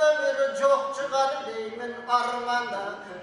ömürü çok çıkar deymin armanda.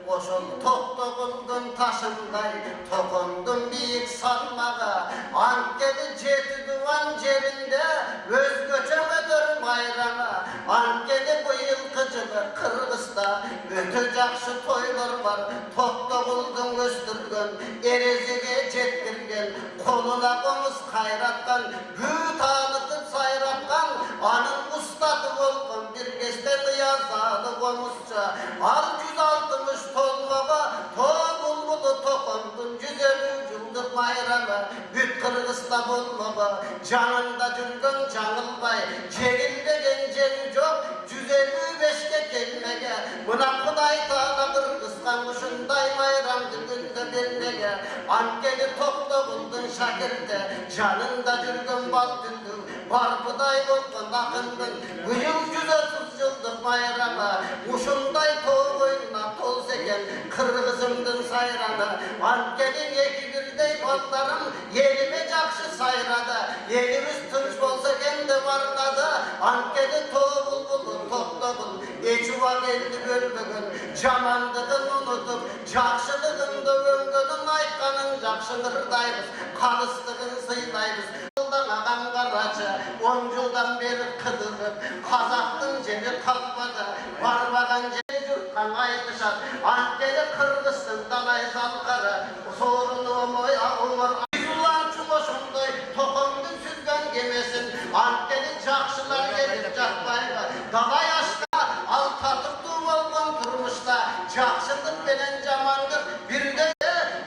Oşul tokta kıldın taşınday, tokundun büyük sanmaga. Ankeli ceti duvan cebinde, öz göçemedir bayrama. Ankeli bu yıl kıcılı Kırgız'da, öte jakşı toylar var. Tokta kıldın göstürgün, erezige jettirgen, koluna komuz kayratkan, gü tanıtıp sayratkan, anın ustadı olgun bir geçte yazadı komuzca. Al 160 ton baba, to bulbulu tokundun 150 yıllık bayrama. Büt Kırgız'da bulmaba, canında dürgün canılbay, cegilde genceli çok, 155'te kelmege. Buna kuday tağda Kırgız'dan kuşunday bayramdı günde birmege. Ankeli topta buldun şakirde, canında dürgün bal düldün, barbuday buldun akındın. Bu yıl 130 yıllık bayrama, kuşunday toğ boyuna tol seken, Kırgız'ımdın sayrana. Ankelin eki birdey ballarım, yerime jakşı sayrada. Yerimiz tınç bolsa kendi varladı, Ankeli toğ bulbulu topta bul. Eçuva geldi bölbөгün, camandığın unutup, jakşılığında öngönün aytkanın jakşılırdayız, kalыстığın sıylayız. Yıldan adam karaca, 10 yıldan beri kıdırıp, Kazaktın cebi kalkmadı, barbagan cebi yurtkan aytışat. Ankeli Kırgız'ın dalay zalkara, sorunu moy ağımır. Yüzülan çumoşunday, tokondun süzgen gemesin, Ankeli jakşılar gelip jakbayla, dalay aşka, al tatıp tuğulgan turmuşta, jakşılık belen jamandır, bir de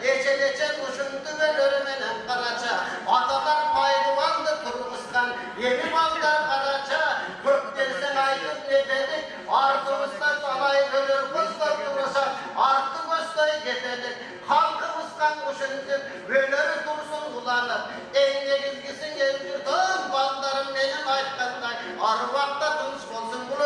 ecel kuşundu ve lörmenen karaca. Atalar paylıvandı Kırgız'dan, yeni mallar karaca. Kök dersen aydın nededik, ardımızda salay ölür kızla durursa, artı göstay getedik. Halkımızdan kuşundu, ölür dursun kullanıp, eline gizgisin geldirdim, ballarım benim aytkanday. Arvakta tunç olsun bu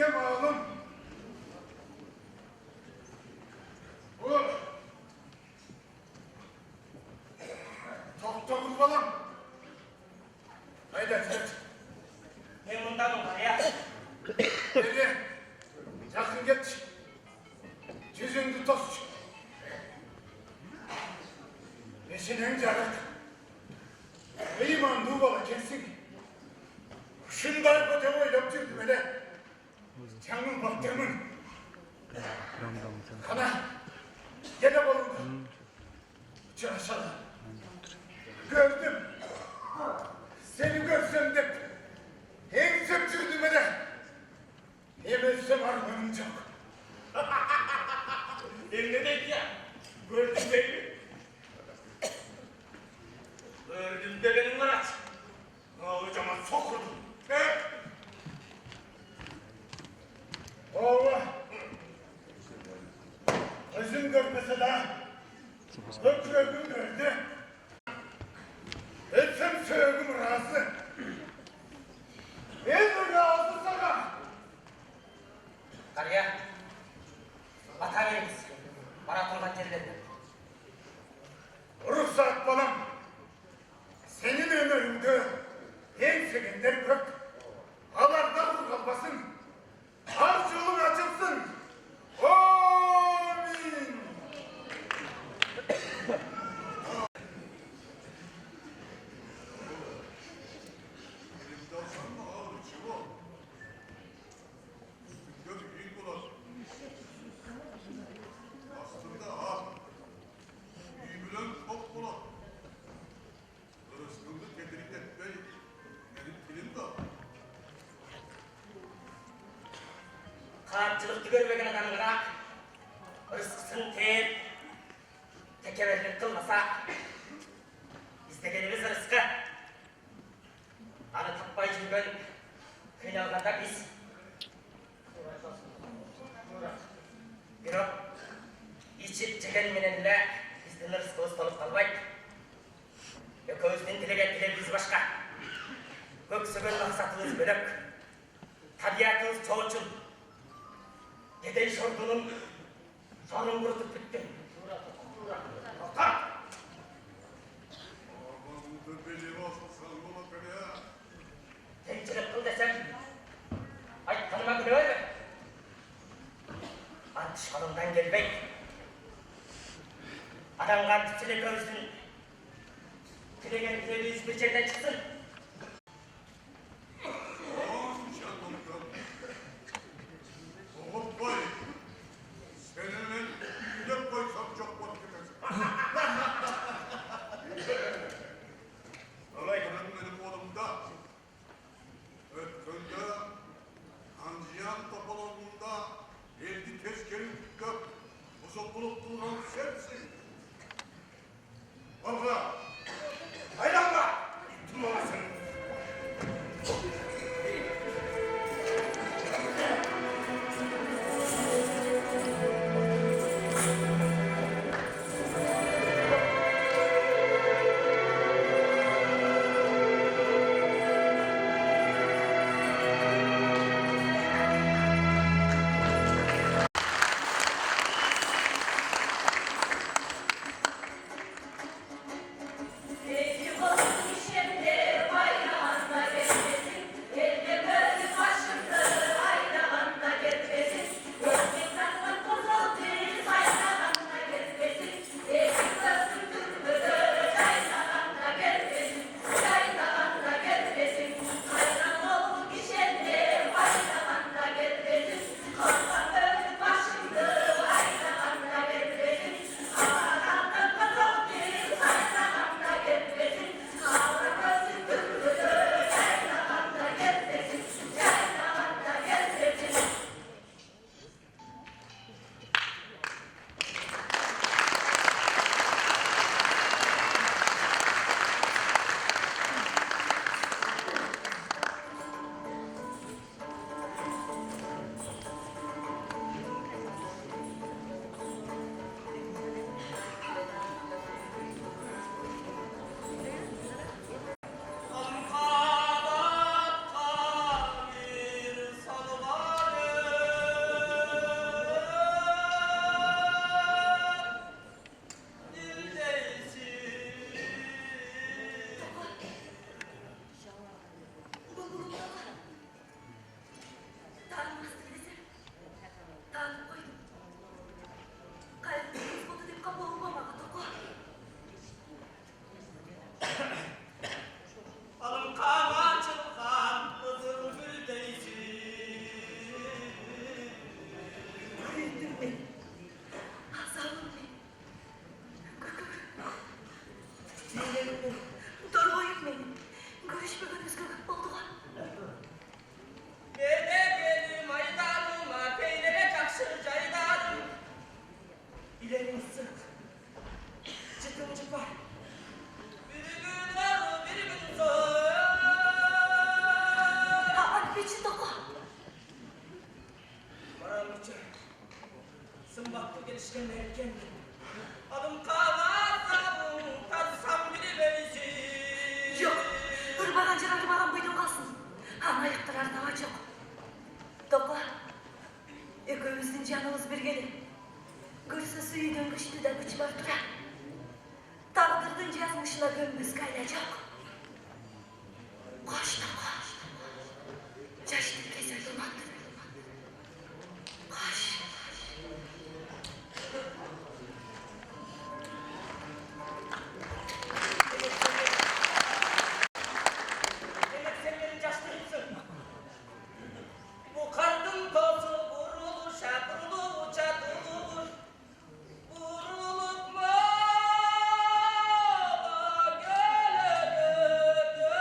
Etsem oğlum. Bu. Çok dokuz balam. Haydi et. Ben bundan var ya. Hadi. Yakın geç. Yüzünü tost. Neşinen carak. İman duvalı kesin. Şunday koca oylap çıktım hele. Canım baktığımın. Kana. Gene balımda. Çarşala. Gördüm. Seni görsem de hem söktürdüm hele. Hem ölsem armanım çok. Ben ne dedim ya? Gördün beni. Gördüm de benim Murat. Kocaman sokurdum. Ne? Allah. Gözüm görmese de öpüyorum gördü. Etsem söğüm razı. Ben razı sana. Karıya. Bataryamız. Maraton bataryası. Ruhsat balam. Senin ömründe en sevinler gök. Halarda vur kalmasın. Arz yolun açılsın. Amin. Kağıtçılıkta görmegen adamlara rızkısını tekeverlik kılmasa istegenimiz rızkı. Anı tapmayıcı ben kıynalganda biz bir o içip çeken menenle bizden rızkımız kalıp kalmaydı. Öközden dileğimiz başka. Göksügün maksatımız bölük. Tabiatımız çoğuçun. Geden şordunun sonunu kurutup bitti. Kalk! Tencilik kıl desem, ay tanıma günü öyle. Antış kanımdan gelmek. Adam kartipçile görsün. Tilegen tileğimiz bir yerden çıksın. Hayranlar! Tüm olası! için sımbattı gelişken erken adım kavazam tarsam biri beysi Yok, ırmağancılarım alan buydum kalsın. Ama ayıktırar daha çok. Dokla, ökümüzün canımız bir gelir. Gırsa suyu döngüştü de güç var dura. Tağdırdın yazmışla gömümüz kaynayacak. Koş da koş. Çeşitli keser durmaktır. Koş. Demek sen beni caştırırsın. Bu karnın tozu vuruluşa vuruluşa durulur. Vurulup mala gelenede.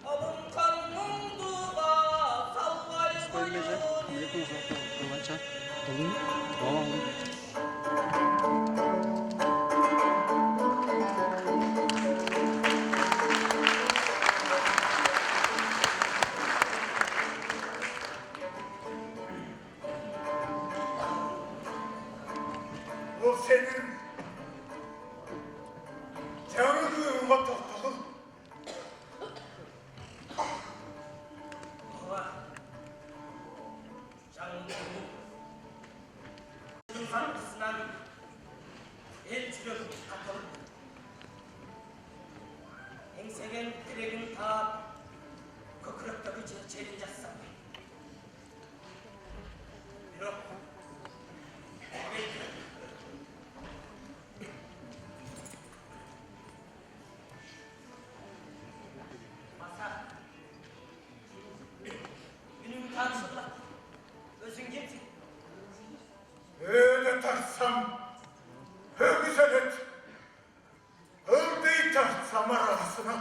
Alın karnın duva sallayı Spoilerce koyun. Kıvaça Olun Baba olun O senin canını batırdı. Baba, canım insan kızından el çürük katılıp ensegen diregin tağıp kökürökteki çelçeli yazsam. Yok. Belki. Masa. Günümü tartışırlar. Özün kimsin? Öyle tarsam, güzel et. Ördeği tarsam arasına.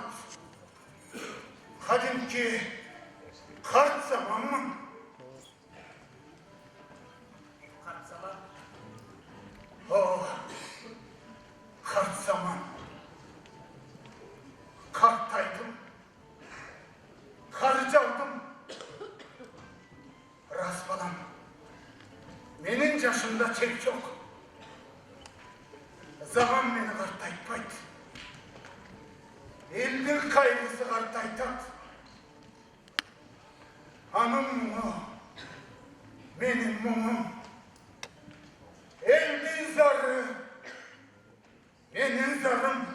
Kadimki kart zaman mı? Kart zaman. Oh, kart zaman. Karttaydım. Karıcaldım. Raspadan. Menin yaşımda çek çok. Zaman beni kartaytpayt. Eldir kaygısı kartaytat. Hanım mumu. Benim mumum. Eldir zarı. Benim zarım.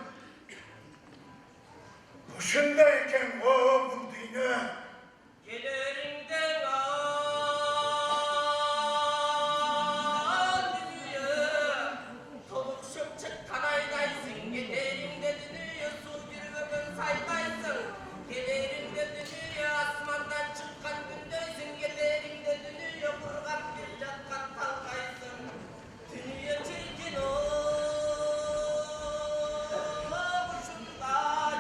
Kuşundayken o buldu yine. Gelerinden al dünya. Toluk şıpçık kanaydaysın. Gellerinde dünya su bir ömür saydaysın. Gellerinde dünya asmandan çıkan gündeysin. Gellerinde dünya kurgan bir yakkan kalkaysın. Dünya çirkin o. Kuşundan.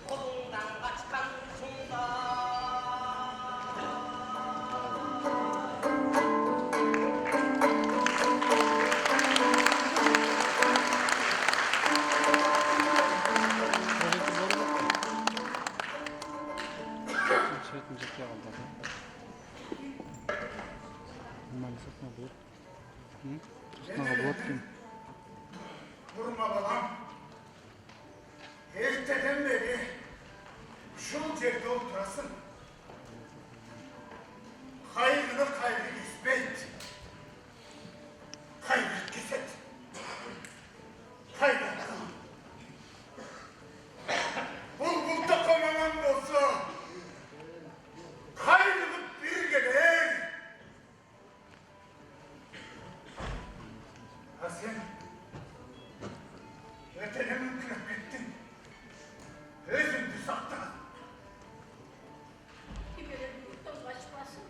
Kolundan kaçkan kuşundan. Söyletmeyecek ya Allah'ım Maalesef ne bu? Tutma bu kim? Vurma babam. Erteden beri şu yerde oturasın. Hayırlı kaygı ismet. Kaygı keset. Kaygı kıl. Bulbulda konaman olsa kaygılıp bir gelir. Ha sen ötelemi kırpettin. Özündü sakta. Kim öyle bir yurttan kaçmasın?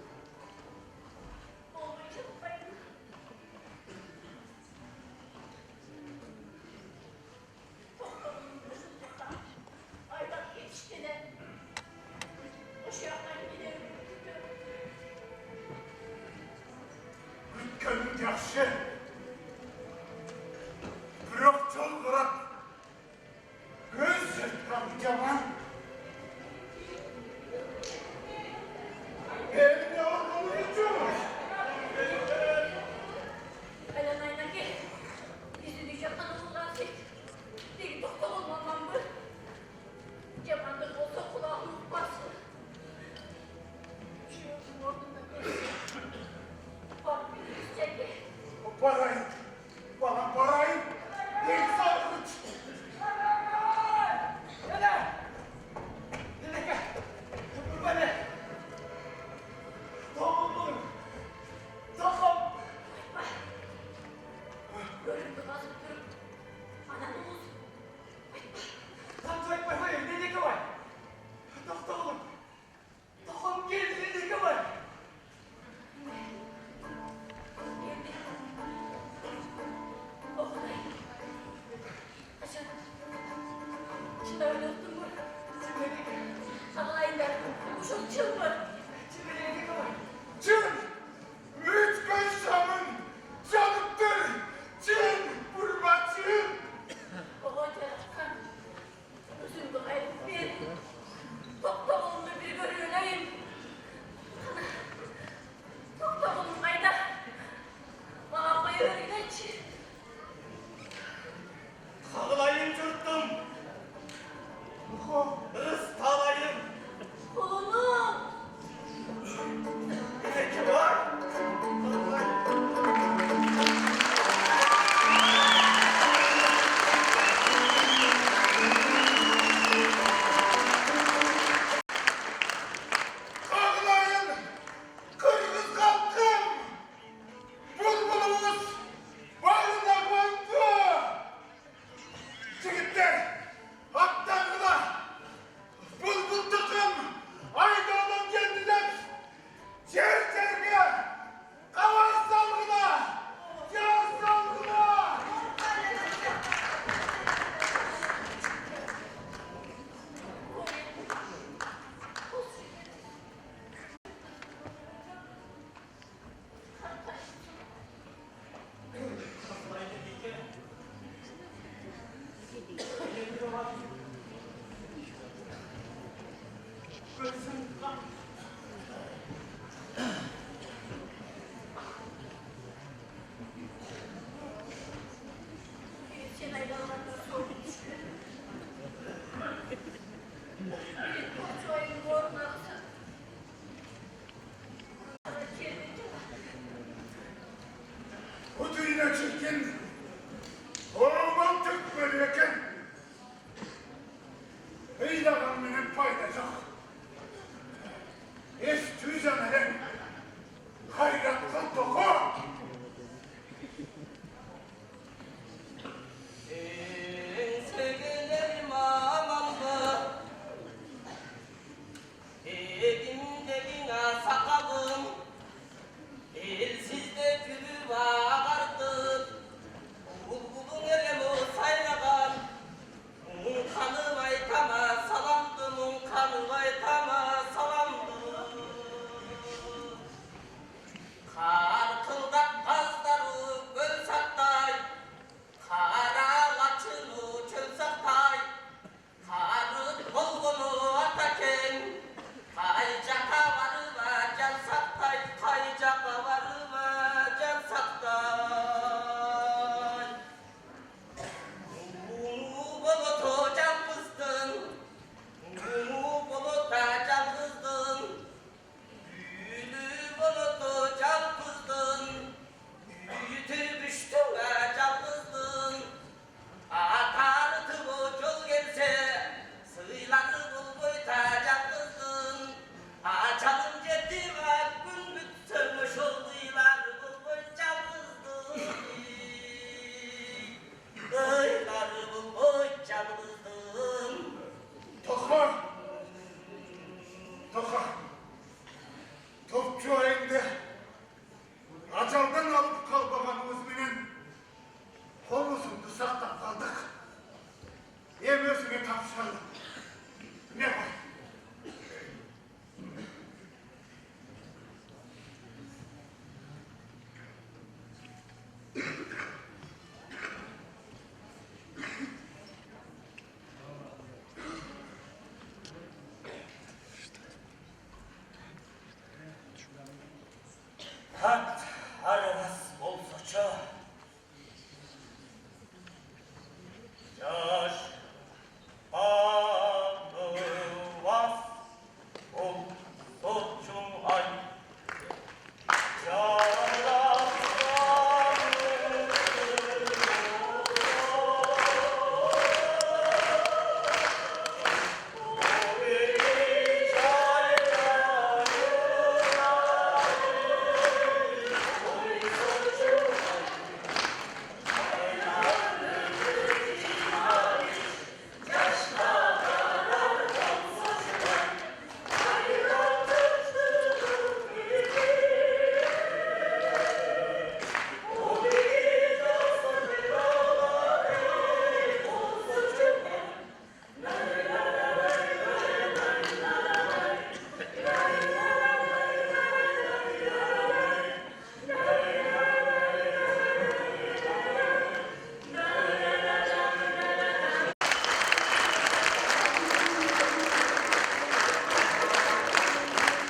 Sen aylanlarına soğuk düşüyor. Çoğun korkmazsa. Bu düğüne çirkin, oğlan tık böyleyken, hıyla kalminin faydası yok. Hiç düzeneden, hayratla doku. Sevgilerim amandı, evimde bina sakalım, elsizde gülü ağardı, bulbulun elemi saylagan, kanım aytama salamdı, kanım aytama salamdı. Kar kıldak kazları göl saktay, kara laçını çöl saktay, karı kolgunu ataken, kaycaka varıma can saktay, kaycaka varıma can saktay. Unu bulutu can kızdın, unu buluta can kızdın, gülü bulutu can kızdın, büyütüp üstüne can kızdın. Atartı bu yol gelse, sıylanır bulboyta can kızdın. Açalım ciddi ve gün bütünmüş olduylar bulboy can kızdın. Daylar bulboy can kızdın. Toka, toka, topçu ayında, acaldan alıp kalbakanımız binin, kolumuzun dışarıda kaldık. Yemesine tapşalım. Ne var? Hat